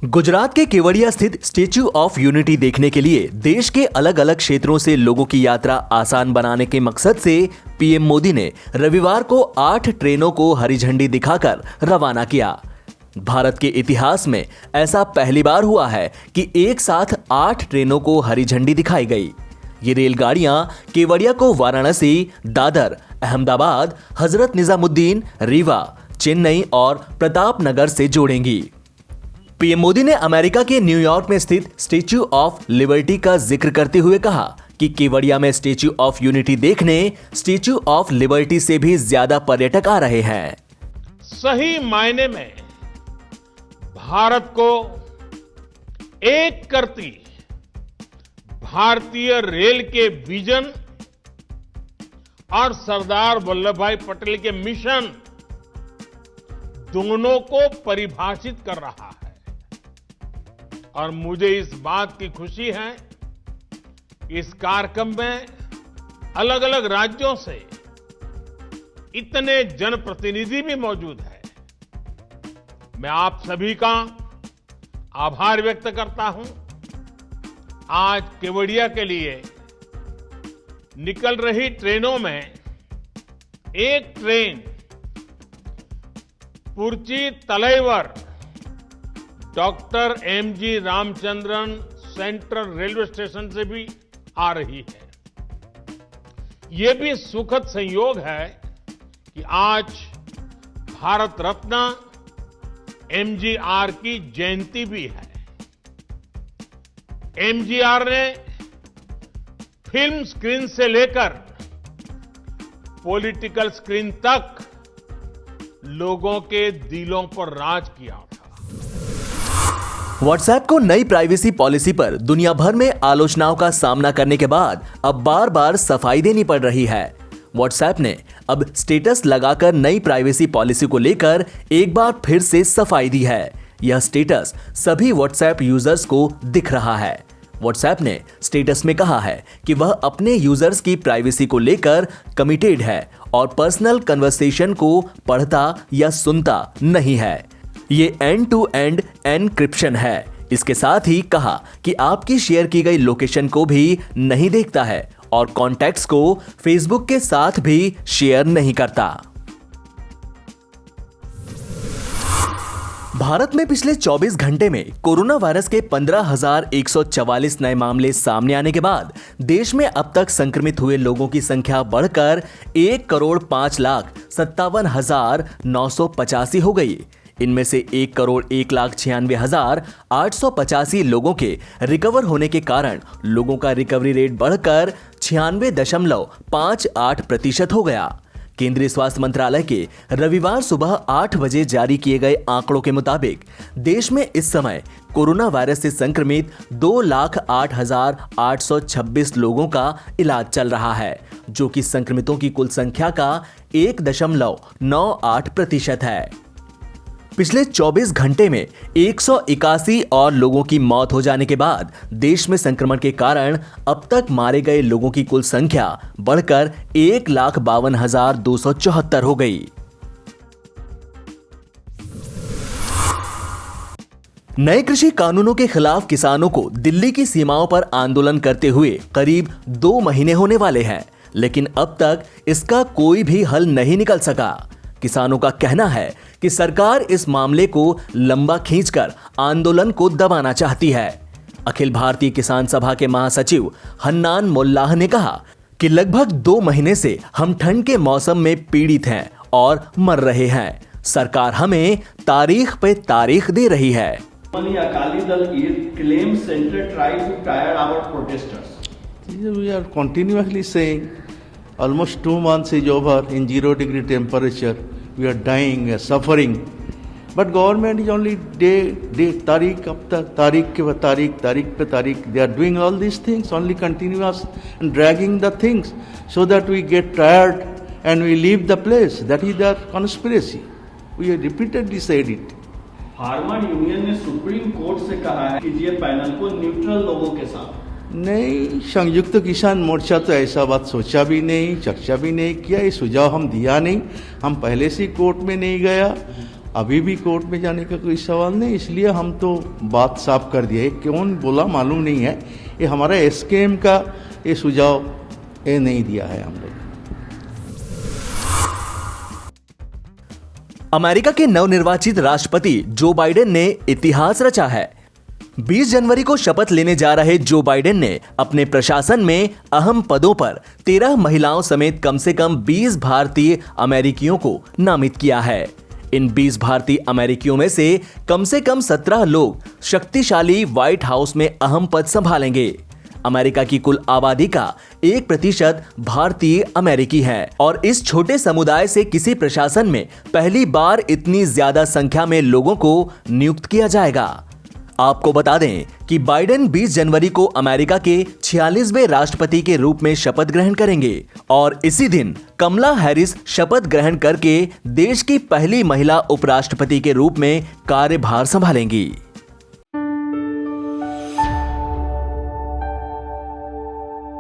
गुजरात के केवड़िया स्थित statue of unity देखने के लिए देश के अलग अलग क्षेत्रों से लोगों की यात्रा आसान बनाने के मकसद से पीएम मोदी ने रविवार को 8 ट्रेनों को हरी झंडी दिखाकर रवाना किया। भारत के इतिहास में ऐसा पहली बार हुआ है कि एक साथ 8 ट्रेनों को हरी झंडी दिखाई गई। ये रेलगाड़ियां केवड़िया को वाराणसी, दादर, अहमदाबाद, हजरत निजामुद्दीन, रीवा, चेन्नई और प्रतापनगर से जोड़ेंगी। पीएम मोदी ने अमेरिका के न्यूयॉर्क में स्थित स्टैच्यू ऑफ लिबर्टी का जिक्र करते हुए कहा कि केवड़िया में स्टैच्यू ऑफ यूनिटी देखने स्टैच्यू ऑफ लिबर्टी से भी ज्यादा पर्यटक आ रहे हैं। सही मायने में भारत को एक करती भारतीय रेल के विजन और सरदार वल्लभ भाई पटेल के मिशन दोनों को परिभाषित कर रहा है। और मुझे इस बात की खुशी है कि इस कार्यक्रम में अलग अलग राज्यों से इतने जनप्रतिनिधि भी मौजूद हैं। मैं आप सभी का आभार व्यक्त करता हूं। आज केवड़िया के लिए निकल रही ट्रेनों में एक train Puratchi Thalaivar doctor MG Ramachandran central railway station से भी आ रही है। ये भी सुखद संयोग है कि आज भारत रत्न एमजीआर की जयंती भी है। एमजीआर ने फिल्म स्क्रीन से लेकर पॉलिटिकल स्क्रीन तक लोगों के दिलों पर राज किया। व्हाट्सएप को नई प्राइवेसी पॉलिसी पर दुनिया भर में आलोचनाओं का सामना करने के बाद अब बार बार सफाई देनी पड़ रही है। व्हाट्सएप ने अब स्टेटस लगाकर नई प्राइवेसी पॉलिसी को लेकर एक बार फिर से सफाई दी है। यह स्टेटस सभी व्हाट्सएप यूजर्स को दिख रहा है। व्हाट्सएप ने स्टेटस में कहा है कि वह अपने यूजर्स की प्राइवेसी को लेकर कमिटेड है और पर्सनल कन्वर्सेशन को पढ़ता या सुनता नहीं है। ये एंड टू एंड एनक्रिप्शन है। इसके साथ ही कहा कि आपकी शेयर की गई लोकेशन को भी नहीं देखता है और कॉन्टैक्ट्स को फेसबुक के साथ भी शेयर नहीं करता। भारत में पिछले 24 घंटे में कोरोना वायरस के 15,144 नए मामले सामने आने के बाद देश में अब तक संक्रमित हुए लोगों की संख्या बढ़कर 1,05,57,985 हो गई। इनमें से 1,01,96,885 लोगों के रिकवर होने के कारण लोगों का रिकवरी रेट बढ़कर 96.58% हो गया। केंद्रीय स्वास्थ्य मंत्रालय के रविवार सुबह 8 बजे जारी किए गए आंकड़ों के मुताबिक देश में इस समय कोरोना वायरस से संक्रमित 2,08,826 लोगों का इलाज चल रहा है, जो कि संक्रमितों की कुल संख्या का 1.98% है। पिछले 24 घंटे में 181 और लोगों की मौत हो जाने के बाद देश में संक्रमण के कारण अब तक मारे गए लोगों की कुल संख्या बढ़कर 1,52,274 हो गई। नए कृषि कानूनों के खिलाफ किसानों को दिल्ली की सीमाओं पर आंदोलन करते हुए करीब 2 महीने होने वाले हैं, लेकिन अब तक इसका कोई भी हल नहीं निकल सका। किसानों का कहना है कि सरकार इस मामले को लंबा खींचकर आंदोलन को दबाना चाहती है। अखिल भारतीय किसान सभा के महासचिव हन्नान मोल्लाह ने कहा कि लगभग 2 महीने से हम ठंड के मौसम में पीड़ित हैं और मर रहे हैं। सरकार हमें तारीख पे तारीख दे रही है। Akali Dal claims center try to tire our protesters. We are continuously saying almost 2 months is over in 0-degree temperature. We are dying, we are suffering. But government is only day, तारीख पे तारीख. They are doing all these things, only continuous and dragging the things so that we get tired and we leave the place. That is their conspiracy. We have repeatedly said it. Farmer union ने supreme court से कहा है कि ये panel को neutral लोगों के साथ नहीं, संयुक्त किसान मोर्चा तो ऐसा बात सोचा भी नहीं, चर्चा भी नहीं किया, ये सुझाव हम दिया नहीं। हम पहले से कोर्ट में नहीं गया, अभी भी कोर्ट में जाने का कोई सवाल नहीं, इसलिए हम तो बात साफ कर दिया। ये कौन बोला मालूम नहीं है, ये हमारा एसकेएम का ये सुझाव ये नहीं दिया है हम लोग। अमेरिका के नवनिर्वाचित राष्ट्रपति जो बाइडेन ने इतिहास रचा है। 20 जनवरी को शपथ लेने जा रहे जो बाइडेन ने अपने प्रशासन में अहम पदों पर 13 महिलाओं समेत कम से कम 20 भारतीय अमेरिकियों को नामित किया है। इन 20 भारतीय अमेरिकियों में से कम 17 लोग शक्तिशाली व्हाइट हाउस में अहम पद संभालेंगे। अमेरिका की कुल आबादी का 1% भारतीय अमेरिकी है और इस छोटे समुदाय से किसी प्रशासन में पहली बार इतनी ज्यादा संख्या में लोगों को नियुक्त किया जाएगा। आपको बता दें कि बाइडेन 20 जनवरी को अमेरिका के 46वें राष्ट्रपति के रूप में शपथ ग्रहण करेंगे और इसी दिन कमला हैरिस शपथ ग्रहण करके देश की पहली महिला उपराष्ट्रपति के रूप में कार्यभार संभालेंगी।